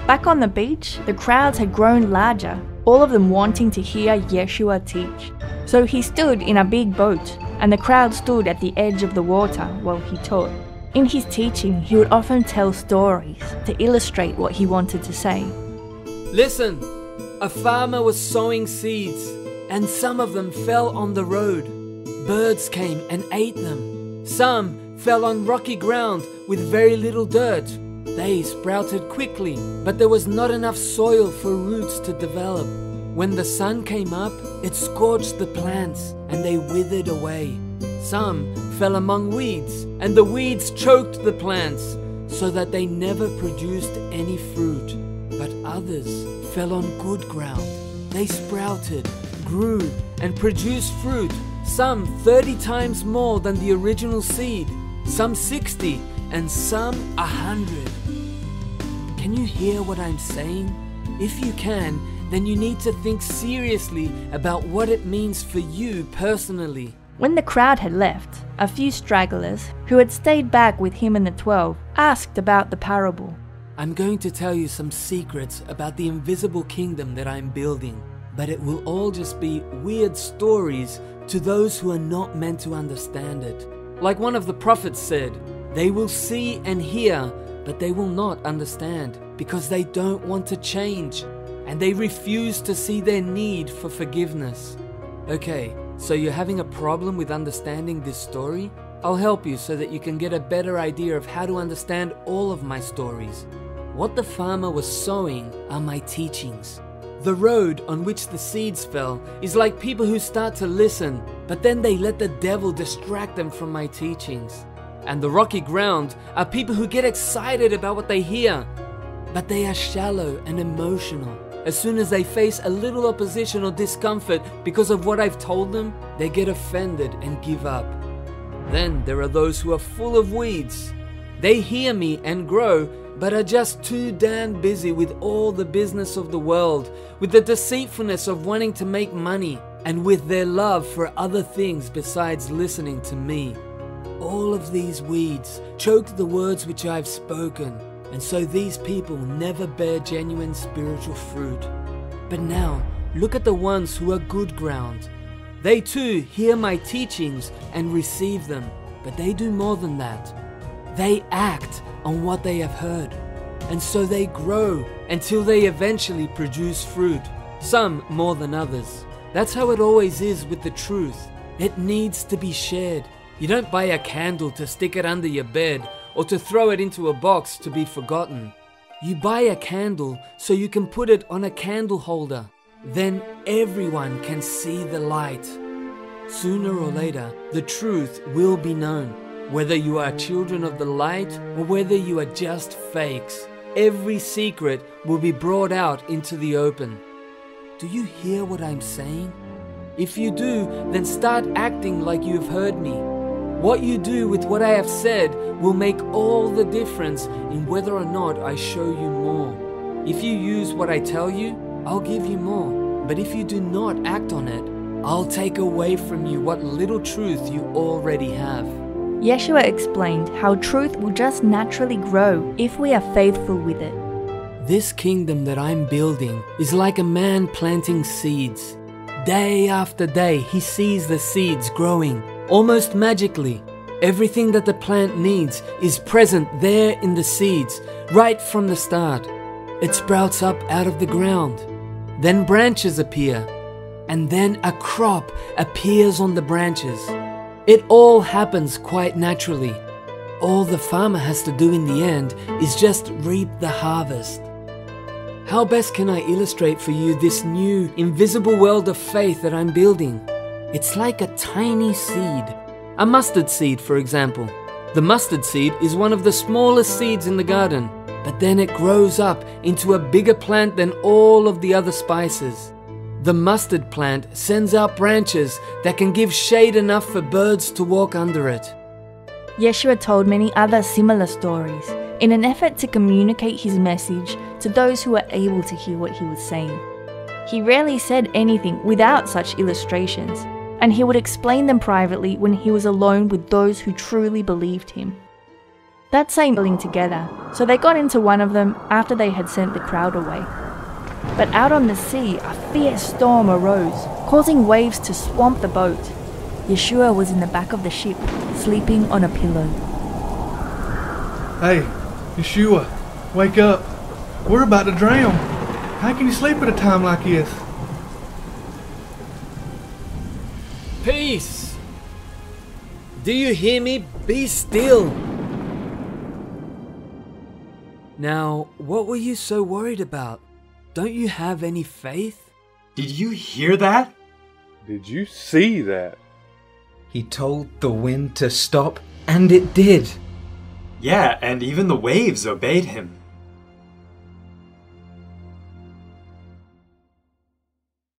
Back on the beach, the crowds had grown larger, all of them wanting to hear Yeshua teach. So he stood in a big boat, and the crowd stood at the edge of the water while he taught. In his teaching, he would often tell stories to illustrate what he wanted to say. Listen, a farmer was sowing seeds, and some of them fell on the road. Birds came and ate them. Some fell on rocky ground with very little dirt. They sprouted quickly, but there was not enough soil for roots to develop. When the sun came up, it scorched the plants and they withered away. Some fell among weeds, and the weeds choked the plants so that they never produced any fruit. But others fell on good ground. They sprouted, grew, and produced fruit, some 30 times more than the original seed, some 60, and some 100. Can you hear what I'm saying? If you can, then you need to think seriously about what it means for you personally. When the crowd had left, a few stragglers, who had stayed back with him and the 12, asked about the parable. I'm going to tell you some secrets about the invisible kingdom that I'm building, but it will all just be weird stories to those who are not meant to understand it. Like one of the prophets said, they will see and hear, but they will not understand because they don't want to change and they refuse to see their need for forgiveness. Okay, so you're having a problem with understanding this story? I'll help you so that you can get a better idea of how to understand all of my stories. What the farmer was sowing are my teachings. The road on which the seeds fell is like people who start to listen, but then they let the devil distract them from my teachings. And the rocky ground are people who get excited about what they hear, but they are shallow and emotional. As soon as they face a little opposition or discomfort because of what I've told them, they get offended and give up. Then there are those who are full of weeds. They hear me and grow, but are just too damn busy with all the business of the world, with the deceitfulness of wanting to make money, and with their love for other things besides listening to me. All of these weeds choke the words which I've spoken, and so these people never bear genuine spiritual fruit. But now, look at the ones who are good ground. They too hear my teachings and receive them, but they do more than that. They act on what they have heard, and so they grow until they eventually produce fruit, some more than others. That's how it always is with the truth. It needs to be shared. You don't buy a candle to stick it under your bed or to throw it into a box to be forgotten. You buy a candle so you can put it on a candle holder. Then everyone can see the light. Sooner or later, the truth will be known. Whether you are children of the light or whether you are just fakes, every secret will be brought out into the open. Do you hear what I'm saying? If you do, then start acting like you've heard me. What you do with what I have said will make all the difference in whether or not I show you more. If you use what I tell you, I'll give you more. But if you do not act on it, I'll take away from you what little truth you already have. Yeshua explained how truth will just naturally grow if we are faithful with it. This kingdom that I'm building is like a man planting seeds. Day after day, he sees the seeds growing, almost magically. Everything that the plant needs is present there in the seeds, right from the start. It sprouts up out of the ground. Then branches appear, and then a crop appears on the branches. It all happens quite naturally. All the farmer has to do in the end is just reap the harvest. How best can I illustrate for you this new, invisible world of faith that I'm building? It's like a tiny seed. A mustard seed, for example. The mustard seed is one of the smallest seeds in the garden, but then it grows up into a bigger plant than all of the other spices. The mustard plant sends out branches that can give shade enough for birds to walk under it. Yeshua told many other similar stories in an effort to communicate his message to those who were able to hear what he was saying. He rarely said anything without such illustrations, and he would explain them privately when he was alone with those who truly believed him. that same building together, so they got into one of them after they had sent the crowd away. But out on the sea, a fierce storm arose, causing waves to swamp the boat. Yeshua was in the back of the ship, sleeping on a pillow. Hey, Yeshua, wake up. We're about to drown. How can you sleep at a time like this? Peace! Do you hear me? Be still! Now, what were you so worried about? Don't you have any faith? Did you hear that? Did you see that? He told the wind to stop, and it did. Yeah, and even the waves obeyed him.